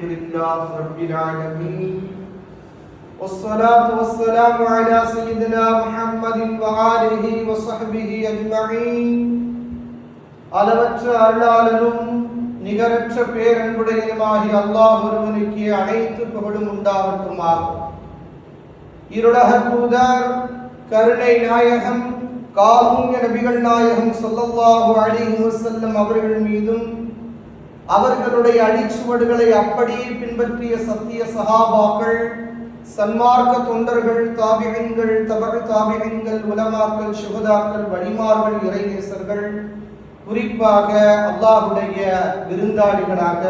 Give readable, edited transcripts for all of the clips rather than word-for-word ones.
الحمد لله رب العالمين والصلاة والسلام على سيدنا محمد وآله وصحبه أجمعين. அளவற்ற அருளாளனும் நிகரற்ற பேரன்புடையனுமாகிய அல்லாஹ் ஒருவனுக்கு அனைத்து புகழும் உண்டாகட்டுமாக. இருளக தூதர் கருணை நாயகம் காருண்ய நபிகள் நாயகம் ஸல்லல்லாஹு அலைஹி வஸல்லம் அவர்கள் மீதும் அவர்களுடைய அடிச்சுவடுகளை அப்படியே பின்பற்றிய சத்திய சஹாபாக்கள், சன்மார்க்க தொண்டர்கள், தாபிஈன்கள், தபஉ தாபிஈன்கள், உலமாக்கள், ஷுஹதாக்கள், வலிமார்கள், இறைநேசர்கள், குறிப்பாக அல்லாஹுடைய விருந்தாளிகளாக,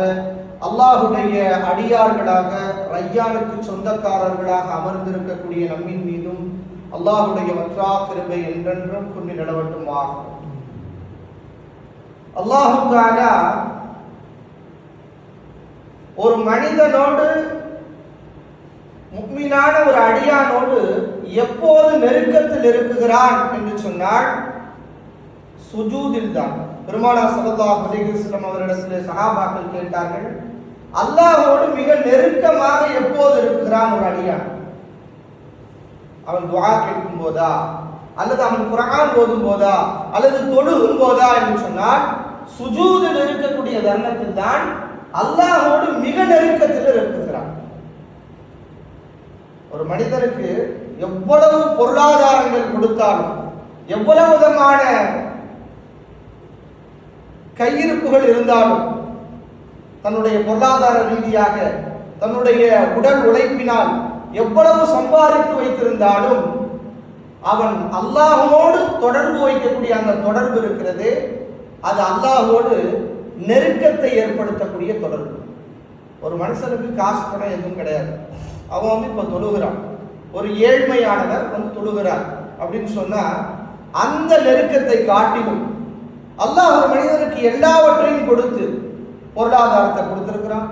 அல்லாஹுடைய அடியார்களாக, ரய்யானுக்கு சொந்தக்காரர்களாக அமர்ந்திருக்கக்கூடிய நம்மின் மீதும் அல்லாஹுடைய வற்றா கிருபை என்றென்றும் கொண்டு நிலவட்டுமாக. அல்லாஹு தஆலா ஒரு மனிதனோடு, முஃமினான ஒரு அடியானோடு எப்போது நெருக்கத்தில் இருக்குகிறான் என்று சொன்னால் சுஜூதில் தான். பெருமானார் ஸல்லல்லாஹு அலைஹி வஸல்லம் அவர்களிடத்தில் சஹாபாக்கள் கேட்டார்கள், அல்லாஹ்வோடு மிக நெருக்கமாக எப்போது இருக்கிறான் ஒரு அடியான்? அவன் துஆ கேட்கும் போதா, அல்லது அவன் குர்ஆன் ஓதும் போதா, அல்லது தொழுகும் போதா என்று சொன்னால் சுஜூதில் இருக்கக்கூடிய தருணத்தில் தான் அல்லாஹ்வோடு மிக நெருக்கத்தில் இருக்கிறான். ஒரு மனிதனுக்கு எவ்வளவு பொருளாதாரங்கள் கொடுத்தாலும், எவ்வளவு விதமான கையிருப்புகள் இருந்தாலும், தன்னுடைய பொருளாதார ரீதியாக தன்னுடைய உடல் உழைப்பினால் எவ்வளவு சம்பாதித்து வைத்திருந்தாலும் அவன் அல்லாஹ்வோடு தொடர்பு வைக்கக்கூடிய அந்த தொடர்பு இருக்கிறது, அது அல்லாஹ்வோடு நெருக்கத்தை ஏற்படுத்தக்கூடிய தொடர்பு. ஒரு மனுஷனுக்கு காசு பணம் எதுவும் கிடையாது, அவன் இப்ப தொழுகிறான், ஒரு ஏழ்மையானவர் தொழுகிறார் அப்படின்னு சொன்னா அந்த நெருக்கத்தை காட்டிலும் அல்லாஹ் ஒரு மனிதனுக்கு எல்லாவற்றையும் கொடுத்து, பொருளாதாரத்தை கொடுத்திருக்கிறான்,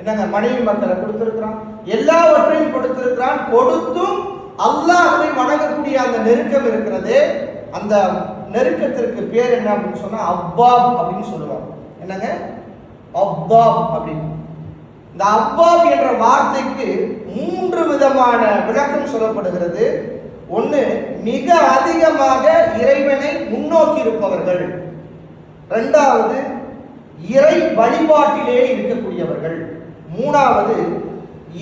என்னங்க மனைவி மக்களை கொடுத்திருக்கிறான், எல்லாவற்றையும் கொடுத்திருக்கிறான். கொடுத்தும் அல்லாஹ்வை வணங்கக்கூடிய அந்த நெருக்கம் இருக்கிறது, அந்த நெருக்கத்திற்கு பேர் என்ன அப்படின்னு சொன்னா அவ்வாப் அப்படின்னு சொல்லுவாங்க. என்னங்க அவ்வாப் அப்படின்னு. இந்த அவ்வாப் என்ற வார்த்தைக்கு 3 விதமான விளக்கம் சொல்லப்படுகிறது. ஒன்று, மிக அதிகமாக இறைவனை முன்னோக்கி இருப்பவர்கள். 2வது, இறை வழிபாட்டிலே இருக்கக்கூடியவர்கள். 3வது,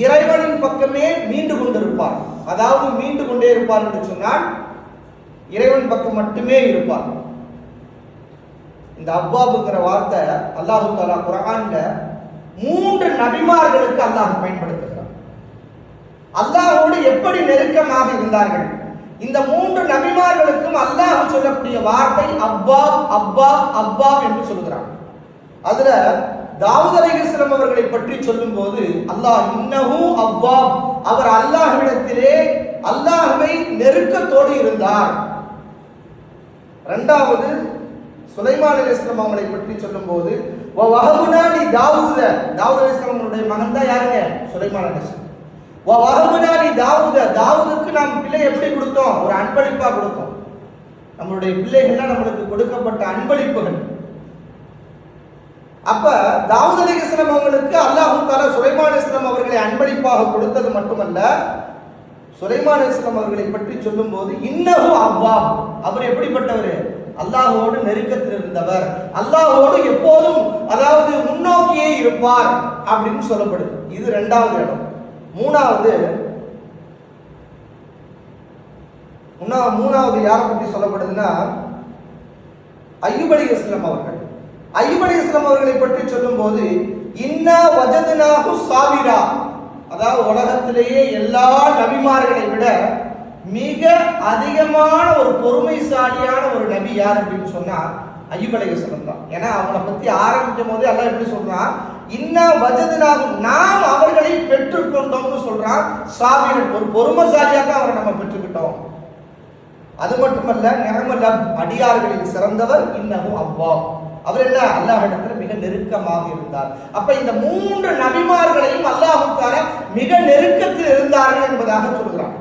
இறைவனின் பக்கமே மீண்டு கொண்டிருப்பார். அதாவது மீண்டு கொண்டே இருப்பார் என்று சொன்னால் இறைவன் பக்கம் மட்டுமே இருப்பார். இந்த அவ்வாபுங்கிற வார்த்தை அல்லாஹு தஆலா குர்ஆன்ல 3 நபிமார்களுக்கு அல்லாஹ் பயன்படுத்துகிறார். அல்லாஹ்வோடு எப்படி நெருக்கமாக இருந்தார்கள்? இந்த 3 நபிமார்களுக்கும் அல்லாஹ் சொல்லக்கூடிய வார்த்தை அவ்வாப் அவ்வாப் அவ்வாப் என்று சொல்கிறான். அதுல தாவூத் அலைஹிஸ்ஸலாம் அவர்களை பற்றி சொல்லும் போது அல்லாஹ் இன்னஹு அவ்வாப், அவர் அல்லாஹ்விடத்திலே அல்லாஹ்வை நெருக்கத்தோடு இருந்தார். 2வது சுலைமான் அலைஹிஸ்ஸலாம் அவர்களை பற்றி சொல்லும் போது வஹபுனா லி தாவூத, தாவூத் அலைஹிஸ்ஸலாமுடைய மகன் தான் யாருங்க? சுலைமான் அலைஹிஸ்ஸலாம். வஹபுனா லி தாவூத, தாவூதுக்கு நாம் பிள்ளை எப்படி கொடுத்தோம்? ஒரு அன்பளிப்பா கொடுத்தோம். நம்மளுடைய பிள்ளைகள்லாம் நம்மளுக்கு கொடுக்கப்பட்ட அன்பளிப்புகள். அப்ப தாவூத் அலைஹிஸ்ஸலாம் அவங்களுக்கு அல்லாஹ் தஆலா சுலைமான் அலைஹிஸ்ஸலாம் அவர்களை அன்பளிப்பாக கொடுத்தது மட்டுமல்ல, சுலைமான் அலைஹிஸ்ஸலாம் அவர்களை பற்றி சொல்லும் போது இன்னஹு அவ்வாப், அவர் எப்படிப்பட்டவர்? அல்லாஹ்வோடு நெருக்கத்தில் இருந்தவர், அல்லாஹ்வோடு எப்போதும் அதாவது முன்னோக்கியே இருப்பார் அப்படின்னு சொல்லப்படுது. இது 2வது இடம். 3வது யாரை பற்றி சொல்லப்படுதுன்னா அய்யூப் அலைஹிஸ்ஸலாம் அவர்கள். அய்யூப் அலைஹிஸ்ஸலாம் அவர்களை பற்றி சொல்லும் போது இன்னா வஜத்னாஹு சாபிரா, அதாவது உலகத்திலேயே எல்லா நபிமார்களை விட மிக அதிகமான ஒரு பொறுமைசாலியான ஒரு நபி யார் அப்படின்னு சொன்னா அய்யூப் அலைஹிஸ்ஸலாம் தான். ஏன்னா அவங்களை பத்தி ஆரம்பிக்கும் போது அல்லாஹ் எப்படி சொல்றான்? இன்னா வஜத்னாஹு, நாம் அவர்களை பெற்றுக்கொண்டோம்னு சொல்றான். சாபிரன், ஒரு பொறுமைசாலியா தான் அவரை நம்ம பெற்றுக்கிட்டோம். அது மட்டுமல்ல, நிஅமல் அப்த், அடியார்களில் சிறந்தவர். இன்னஹு அவ்வாப், அவர் என்ன? அல்லாஹ்விடத்தில் மிக நெருக்கமாக இருந்தார். அப்ப இந்த 3 நபிமார்களையும் அல்லாஹ் தஆலா மிக நெருக்கத்தில் இருந்தார்கள் என்பதாக சொல்கிறார்.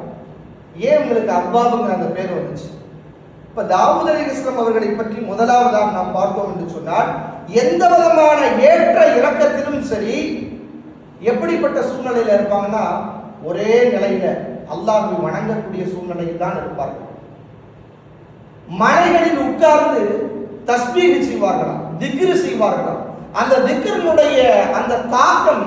ஏன் உங்களுக்கு அவ்வாபுங்கிற அந்த பேர் வந்துச்சு? இப்ப தாவூத் அலைஹிஸ்ஸலாம் அவர்களை பற்றி முதலாவதாக நாம் பார்த்தோம் என்று சொன்னால், எந்த விதமான ஏற்ற இறக்கத்திலும் சரி எப்படிப்பட்ட சூழ்நிலையில இருப்பாங்கன்னா, ஒரே நிலையில அல்லாஹ்வை வணங்கக்கூடிய சூழ்நிலையில் தான் இருப்பார்கள். மலைகளில் உட்கார்ந்து தஸ்பீஹ் செய்வார்களாம், திக்ர் செய்வார்களாம். அந்த திக்ரினுடைய அந்த தாக்கம்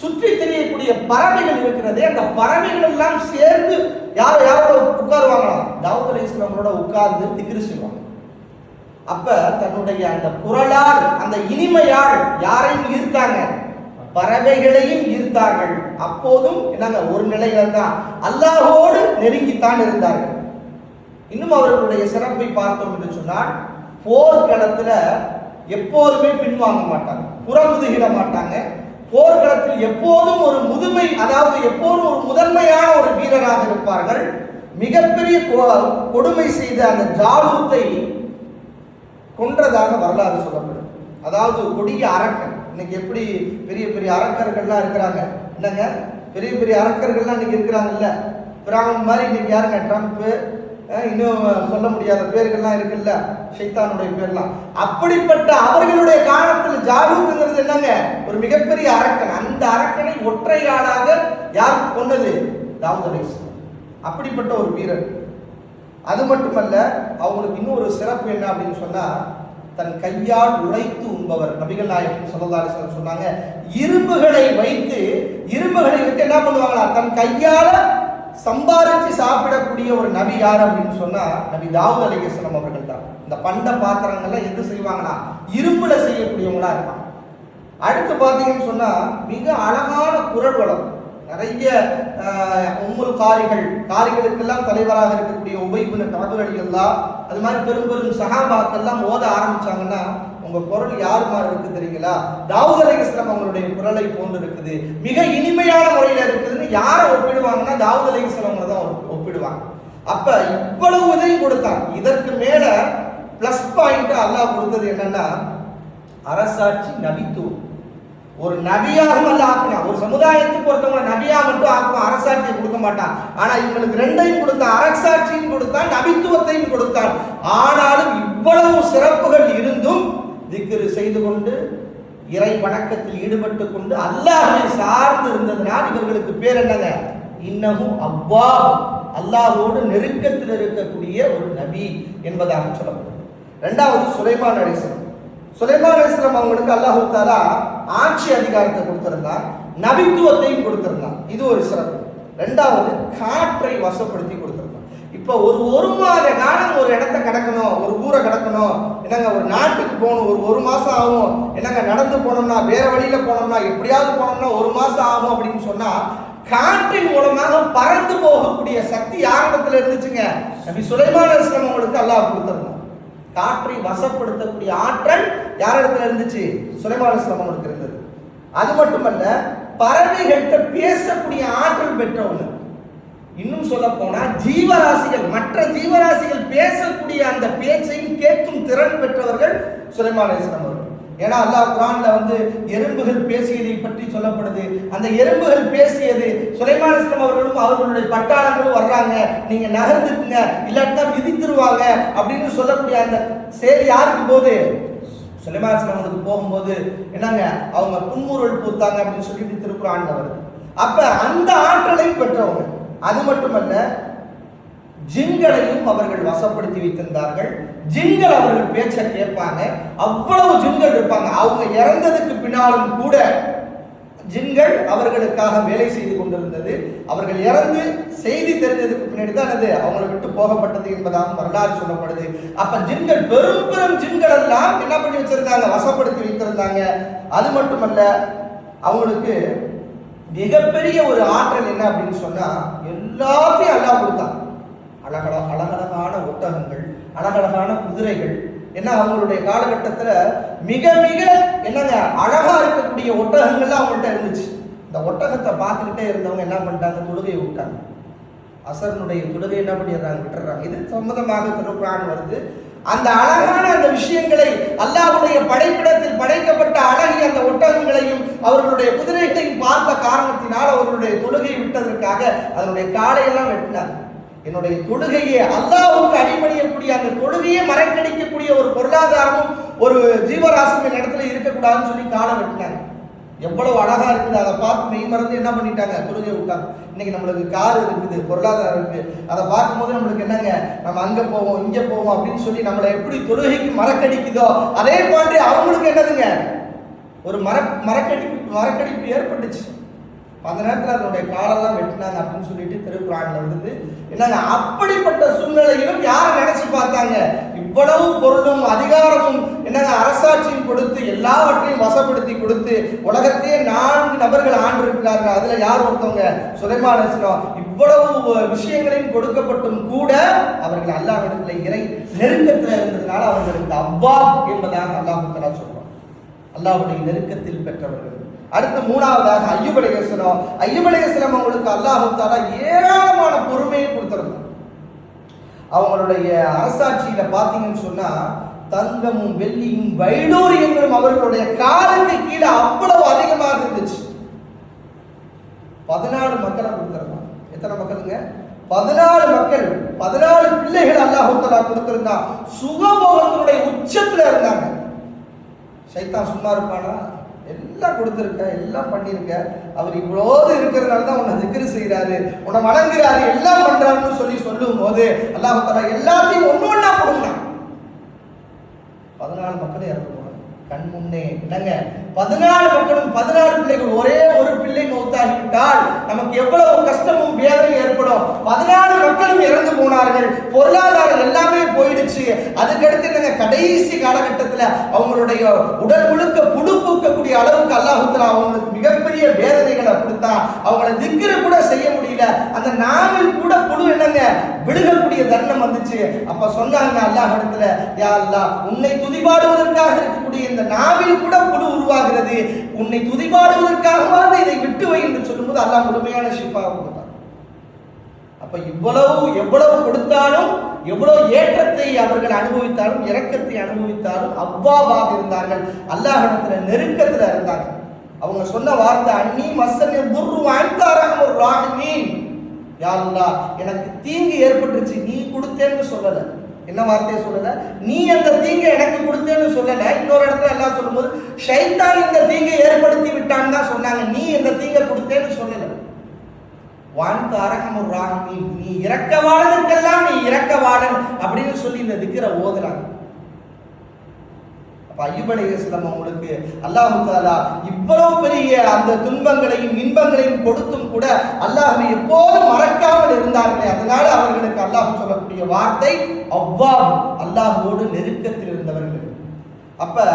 சுற்றி தெரியக்கூடிய பறவைகள் இருக்கிறதே, அந்த பறவைகள் எல்லாம் சேர்ந்து யாரோட உட்காருவாங்களாம், தாவூத் அலைஹிஸ்ஸலாமோட உட்கார்ந்து திக்ர் செய்வாங்க. அப்ப தன்னுடைய அந்த குரலால், அந்த இனிமையால் யாரையும் ஈர்த்தாங்க, பறவைகளையும் ஈர்த்தார்கள். அப்போதும் என்னங்க, ஒரு நிலையில தான் அல்லாஹ்வோடு நெருங்கித்தான் இருந்தார்கள். இன்னும் அவர்களுடைய சிறப்பை பார்த்தோம் என்று சொன்னால், போர்க்களத்துல எப்போதுமே பின்வாங்க மாட்டாங்க, புறமுதுகிட மாட்டாங்க. போர்க்களத்தில் எப்போதும் ஒரு முதுமை, அதாவது எப்போதும் ஒரு முதன்மையான ஒரு வீரராக இருப்பார்கள். மிகப்பெரிய கொடுமை செய்த அந்த ஜாலூத்தை கொன்றதாக வரலாறு சொல்லப்படும். அதாவது கொடிய அரக்கன். இன்னைக்கு எப்படி பெரிய பெரிய அரக்கர்கள்லாம் இருக்கிறாங்க, என்னங்க பெரிய பெரிய அரக்கர்கள்லாம் இன்னைக்கு இருக்கிறாங்கல்ல. பிராமன் மாதிரி இன்னைக்கு யாருங்க, ட்ரம்ப், இன்னும் சொல்ல முடியாத பேர்கள்லாம் இருக்குல்ல, ஷைத்தானுடைய பேர்லாம். அப்படிப்பட்ட அவர்களுடைய காலத்தில் ஜாலூத்துங்கிறது என்னங்க, ஒரு மிகப்பெரிய அரக்கன். அந்த அரக்கனை ஒற்றையாளாக யார் கொன்னது, தாவூத் அலைஹிஸ்ஸலாம். அப்படிப்பட்ட ஒரு வீரர். அது மட்டுமல்ல, அவங்களுக்கு இன்னும் ஒரு சிறப்பு என்ன அப்படின்னு சொன்னா, தன் கையால் உழைத்து உண்பவர். நபிகள் நாயகம் ஸல்லல்லாஹு அலைஹி வஸல்லம் சொன்னாங்க, இரும்புகளை வைத்து என்ன பண்ணுவாங்களா, தன் கையால சம்பாதிச்சு சாப்பிடக்கூடிய ஒரு நபி யார் அப்படின்னு சொன்னா, நபி தாவூத் அலைஹிஸ்ஸலாம் அவர்கள் தான். இந்த பண்ட பாத்திரங்கள்லாம் எது செய்வாங்கன்னா, இரும்புல செய்யக்கூடியவங்களா இருப்பாங்க. அடுத்து பார்த்தீங்கன்னு சொன்னா, மிக அழகான குரல் வளம். நிறைய உம்முல் காரிகளுக்கெல்லாம் தலைவராக இருக்கக்கூடிய உபை இப்னு கஅப் ரலியல்லாஹு, அது மாதிரி பெரும் பெரும் சஹாபாக்கெல்லாம் ஓத ஆரம்பிச்சாங்கன்னா, உங்க குரல் யார் மாதிரி இருக்கு தெரியுங்களா, தாவூத் அலைஹிஸ்ஸலாம் அவங்களுடைய குரலை போன்று இருக்குது, மிக இனிமையான முறையில் இருக்குதுன்னு யாரை ஒப்பிடுவாங்கன்னா, தாவூத் அலைஹிஸ்ஸலாம் தான் ஒப்பிடுவாங்க. அப்ப இவ்வளவு இதையும் கொடுத்தாங்க. இதற்கு மேல பிளஸ் பாயிண்ட் அல்லாஹ் கொடுத்தது என்னன்னா, அரசாட்சி, நபித்துவம். ஒரு நபியாகவும் அல்ல ஆக்கினா, ஒரு சமுதாயத்துக்கு ஒருத்தவங்க நபியா மட்டும் ஆக்குவான், அரசாட்சியை கொடுக்க மாட்டான். ஆனா இவங்களுக்கு ரெண்டையும் கொடுத்தான், அரசாட்சியும் கொடுத்தான், நபித்துவத்தையும் கொடுத்தான். ஆனாலும் இவ்வளவு சிறப்புகள் இருந்தும் திக்ர் செய்து கொண்டு, இறை வணக்கத்தில் ஈடுபட்டு கொண்டு, அல்லாஹ்வை சார்ந்து இருந்ததனால் இவர்களுக்கு பேர் என்னங்க, இன்னஹு அவ்வாப், அல்லாஹ்வோடு நெருக்கத்தில் இருக்கக்கூடிய ஒரு நபி என்பதாக சொல்லப்படுது. இரண்டாவது சுலைமான் அலைஹிஸ்ஸலாம். சுலைமான் அலைஹிஸ்ஸலாம் அவங்களுக்கு அல்லாஹ் தஆலா ஆட்சி அதிகாரத்தை கொடுத்திருந்தார், நபித்துவத்தையும் கொடுத்திருந்தார். இது ஒரு சிறப்பு. இரண்டாவது காற்றை வசப்படுத்தி கொடுத்திருந்தார். இப்ப ஒரு மாத காலம் ஒரு இடத்தை கடக்கணும், ஒரு ஊரை கடக்கணும், என்னங்க ஒரு நாட்டுக்கு போகணும், ஒரு மாசம் ஆகும், என்னங்க நடந்து போனோம்னா, வேற வழியில போனோம்னா, எப்படியாவது போனோம்னா ஒரு மாசம் ஆகும் அப்படின்னு சொன்னா, காற்றின் மூலமாக பறந்து போகக்கூடிய சக்தி யாரிடத்துல இருந்துச்சுங்க, நபி சுலைமான் அலைஹிஸ்ஸலாம் அவங்களுக்கு அல்லாஹ் கொடுத்திருந்தார். காற்றை வசப்படுத்தக்கூடிய ஆற்றல் யாரிடத்துல இருந்துச்சு, சுலைமான் அலைஹிஸ்ஸலாம் அவங்களுக்கு இருந்தது. அது மட்டுமல்ல, பறவைகள்கிட்ட பேசக்கூடிய ஆற்றல் பெற்றவங்க. இன்னும் சொல்ல போனா ஜீவராசிகள், மற்ற ஜீவராசிகள் பேசக்கூடிய அந்த பேச்சையும் கேட்கும் திறன் பெற்றவர்கள் சுலைமான் அலைஹிஸ்ஸலாம் அவர்கள். ஏன்னா அல்லாஹ் குர்ஆன்ல எறும்புகள் பேசியதை பற்றி சொல்லப்படுது. அந்த எறும்புகள் பேசியது, சுலைமான் அலைஹிஸ்ஸலாம் அவர்களும் அவர்களுடைய பட்டாளங்களும் வர்றாங்க, நீங்க நகர்ந்துக்குங்க இல்லாட்டா மிதித்துருவாங்க அப்படின்னு சொல்லக்கூடிய அந்த செய்தி யாருக்கு போகுது, சுலைமான் அலைஹிஸ்ஸலாம் அவர்களுக்கு போகும்போது என்னங்க, அவங்க புன்முறுவல் பூத்தாங்க அப்படின்னு சொல்லிட்டு திருக்குர்ஆன்ல வருது. அப்ப அந்த ஆற்றலையும் பெற்றவங்க. அது மட்டுமல்ல, ஜின்களையும் அவர்கள் வசப்படுத்தி வைத்திருந்தார்கள். ஜின்கள் அவர்கள் பேச்ச கேட்பாங்க. அவ்வளவு ஜின்கள் இருப்பாங்க. அவங்க இறந்ததுக்கு பின்னாலும் கூட ஜின்கள் அவர்களுக்காக வேலை செய்து கொண்டிருந்தது. அவர்கள் இறந்து செய்தி தெரிஞ்சதுக்கு பின்னாடி தான் அது அவங்களை விட்டு போகப்பட்டது என்பதாக வரலாறு சொல்லப்படுது. அப்ப ஜின்கள், பெரும் பெரும் ஜின்கள் எல்லாம் என்ன பண்ணி வச்சிருந்தாங்க, வசப்படுத்தி வைத்திருந்தாங்க. அது மட்டுமல்ல, அவங்களுக்கு மிகப்பெரிய ஒரு ஆற்றல் என்ன அப்படின்னு சொன்னா, எல்லாத்தையும் அல்லாஹ் கொடுத்தான். அழகழகான ஒட்டகங்கள், அழகழகான குதிரைகள். ஏன்னா அவங்களுடைய காலகட்டத்தில் மிக மிக என்னங்க அழகா இருக்கக்கூடிய ஒட்டகங்கள்லாம் அவங்கள்ட்ட இருந்துச்சு. இந்த ஒட்டகத்தை பார்த்துக்கிட்டே இருந்தவங்க என்ன பண்ணிட்டாங்க, தொழுகையை விட்டாங்க. அசரனுடைய தொழுகை என்ன பண்ணிடுறாங்க, விட்டுறாங்க. இது சம்பந்தமாக திருக்குர்ஆன் வருது. அந்த அழகான அந்த விஷயங்களை, அல்லாஹ்வுடைய படைப்பிடத்தில் படைக்கப்பட்ட அழகிய அந்த ஒட்டகங்களையும் அவர்களுடைய குதிரைகளையும் பார்த்த காரணத்தினால் அவர்களுடைய தொழுகை விட்டதற்காக அதனுடைய காலையெல்லாம் வெட்டினாங்க. என்னுடைய தொழுகையே, அல்லாஹ்வுக்கு அடிபணியக்கூடிய அந்த தொழுகையே மறைக்கடிக்கக்கூடிய ஒரு பொருளாதாரமும் ஒரு ஜீவராசியின் இடத்துல இருக்கக்கூடாதுன்னு சொல்லி காலை வெட்டினாங்க. எவ்வளவு அழகா இருக்குது. அதை பார்த்து மெய் மறந்து என்ன பண்ணிட்டாங்க, தொழுகை விட்டாங்க. இன்னைக்கு நம்மளுக்கு கார் இருக்குது, பொருளாதாரம் இருக்கு, அதை பார்க்கும்போது நம்மளுக்கு என்னங்க, நம்ம அங்க போவோம் இங்க போவோம் அப்படின்னு சொல்லி நம்மளை எப்படி தொழுகைக்கு மறக்கடிக்குதோ அதே மாதிரி அவங்களுக்கு என்னதுங்க, ஒரு மரக்கடிப்பு ஏற்பட்டுச்சு. அந்த நேரத்தில் அதனுடைய காலெல்லாம் வெட்டினாங்க அப்படின்னு சொல்லிட்டு திருக்குறான்ல வந்து என்னங்க, அப்படிப்பட்ட சூழ்நிலையிலும் யாரை நினைச்சு பார்த்தாங்க, இவ்வளவு பொருளும் அதிகாரமும் என்னங்க அரசாட்சியும் கொடுத்து எல்லாவற்றையும் வசப்படுத்தி கொடுத்து உலகத்தையே 4 நபர்கள் ஆண்டு இருக்கிறார்கள். அதுல யார் ஒருத்தவங்க, சுலைமான் அலைஹிஸ்ஸலாம். இவ்வளவு விஷயங்களையும் கொடுக்கப்பட்டும் கூட அவர்கள் அல்லாஹ்விடத்துல இறை நெருக்கத்தில் இருந்ததுனால அவர்களுக்கு அவ்வாப் என்பதாக அல்லாஹ் தஆலா சொல்றான், அல்லாஹ்வுடைய நெருக்கத்தில் பெற்றவர்கள். அடுத்து மூணாவதாக அய்யூப் அலைஹிஸ்ஸலாம். அய்யூப் அலைஹிஸ்ஸலாம் அவங்களுக்கு அல்லாஹ் தஆலா ஏராளமான பொறுமையை கொடுத்திருந்தார். அவங்களுடைய அரசாட்சியில பாத்தீங்கன்னு சொன்னா தங்கமும் வெள்ளியும் வைடூரியங்களும் அவர்களுடைய காலுக்கு கீழே அவ்வளவு அதிகமாக இருந்துச்சு. 14 மக்களை கொடுத்திருந்தாங்க. எத்தனை மக்களுங்க, 14 மக்கள், 14 பிள்ளைகள் அல்லாஹ் தஆலா கொடுத்திருந்தான். சுகபோகத்தினுடைய உச்சத்துல இருந்தாங்க. சைத்தான் சும்மா இருப்பானா, எல்லாம் கொடுத்திருக்க, எல்லாம் பண்ணிருக்க, அவர் இவ்வளவு இருக்கிறதுனால தான் உன்னை திக்ர் செய்யறாரு, உன்னை வணங்குறாரு, எல்லாம் பண்றாருன்னு சொல்லும் போது அல்லாஹ் தஆலா எல்லாத்தையும் ஒண்ணா கொடுங்க. 14 மக்கள் இறந்து போனாங்க கண் முன்னே. என்னங்க, 14 மக்களும் 14 பிள்ளைகள், ஒரே ஒரு பிள்ளை மௌத்தாகிவிட்டால் நமக்கு எவ்வளவு கஷ்டமும் வேதனையும் ஏற்படும். 14 மக்களும் இறந்து போனார்கள். பொருளாதாரம் எல்லாமே போயிடுச்சு. அதுக்கடுத்து என்னங்க, கடைசி காலகட்டத்தில் அவங்களுடைய உடல் முழுக்க புழு பூக்கக்கூடிய அளவுக்கு அல்லாஹ் தஆலா அவங்களுக்கு மிகப்பெரிய வேதனைகளை கொடுத்தா. அவங்களை திக்ர் கூட செய்ய முடியல. அந்த நாவில் கூட புழு என்னங்க விழுகக்கூடிய தருணம் வந்துச்சு. அப்ப சொன்னாங்க அல்லாஹ் இடத்துல, யா அல்லாஹ், உன்னை துதிபாடுவதற்காக இருக்கக்கூடிய இந்த நாவில் கூட புழு உருவாகிறது, உன்னை துதிபாடுவதற்காகவாது இதை விட்டு வை என்று சொல்லும்போது அல்லாஹ் முழுமையான ஷிஃபாவை கொடுத்தார். அப்ப எவ்வளவு கொடுத்தாலும், எவ்வளவு ஏற்றத்தை அவர்கள் அனுபவித்தாலும், இரக்கத்தை அனுபவித்தாலும் அவ்வாவாக இருந்தார்கள். அல்லாஹ் இடத்துல நெருக்கத்துல இருந்தாங்க. அவங்க சொன்ன வார்த்தை, அன்னி மஸ்ஸனி துர்ரு வ அன்த அர்ஹமுர் ராஹிமீன். யா அல்லாஹ், எனக்கு தீங்கு ஏற்பட்டுச்சு, நீ கொடுத்தேன்னு சொல்லல. என்ன வார்த்தையை சொல்லல, நீ அந்த தீங்கை எனக்கு கொடுத்தேன்னு சொல்லல. இன்னொரு இடத்துல எல்லாம் சொல்லும்போது ஷைத்தான் இந்த தீங்கை ஏற்படுத்தி விட்டான்னு தான் சொன்னாங்க, நீ இந்த தீங்கை கொடுத்தேன்னு சொல்லல. வான்த அரஹமுர் ராஹிமீன், நீ இரக்கவாளனுக்கெல்லாம் நீ இரக்கவாளன் அப்படின்னு சொல்லி இந்த திக்ரை ஓதுறாங்க. அப்ப அய்யூப் அலைஹிஸ்ஸலாம் அவங்களுக்கு அல்லாஹ் தஆலா இவ்வளவு பெரிய அந்த துன்பங்களையும் இன்பங்களையும் கொடுத்தும் கூட அல்லாஹ்வை எப்போதும் மறக்காமல் இருந்தார்களே, அதனால அவர்களுக்கு அல்லாஹ் சொல்லக்கூடிய வார்த்தை அவ்வாப், அல்லாஹ்வோடு நெருக்கத்தில் இருந்தவர்கள். அப்ப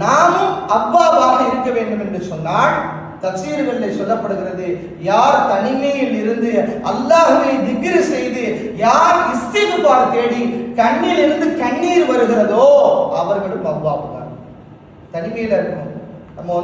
நாமும் அவ்வாபாக இருக்க வேண்டும் என்று சொன்னால் தஃசீர்களில் சொல்லப்படுகிறது, யார் தனிமையில் இருந்து அல்லாஹ்வை திக்ர் செய்து, யார் இஸ்திக்பார் தேடி கண்ணில் இருந்து கண்ணீர் வருகிறதோ அவர்களும் அவ்வாப் தான். தனிமையில இருக்கணும். நம்ம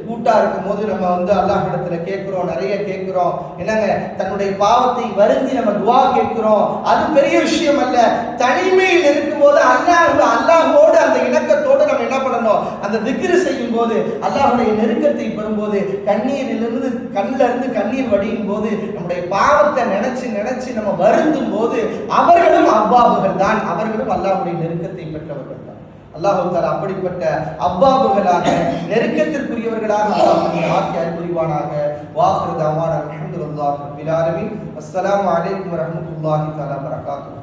கூட்டா இருக்கும் போது நம்ம அல்லாஹ் இடத்துல கேட்கிறோம், நிறைய கேட்கிறோம். என்னங்க, தன்னுடைய பாவத்தை வருந்தி நம்ம துவா கேட்கிறோம். அது பெரிய விஷயம் அல்ல. தனிமையில் இருக்கும்போது அல்லாஹ்வோடு அந்த இணக்கத்தோடு நம்ம என்ன பண்ணணும், அந்த திக்ர் செய்யும் போது, அல்லாஹ்வுடைய நெருக்கத்தை பெறும்போது, கண்ணீரிலிருந்து கண்ணில இருந்து கண்ணீர் வடியும் போது, நம்முடைய பாவத்தை நினைச்சு நம்ம வருந்தும் போது அவர்களும் அவ்வாபுகள் தான், அவர்களும் அல்லாஹ்வுடைய நெருக்கத்தை பெற்றவர்கள் தான். அல்லாஹ் தஆலா அப்படிப்பட்ட அவ்வாபுகளாக, நெருக்கத்திற்குரியவர்களாக அல்லாஹ் ஆக்கி அருள்புரிவானாக. வாஹிரு தஅவானா அல்ஹம்துலில்லாஹி ரப்பில் ஆலமீன். அஸ்ஸலாமு அலைக்கும் வரஹ்மத்துல்லாஹி தஆலா வபரகாத்துஹு.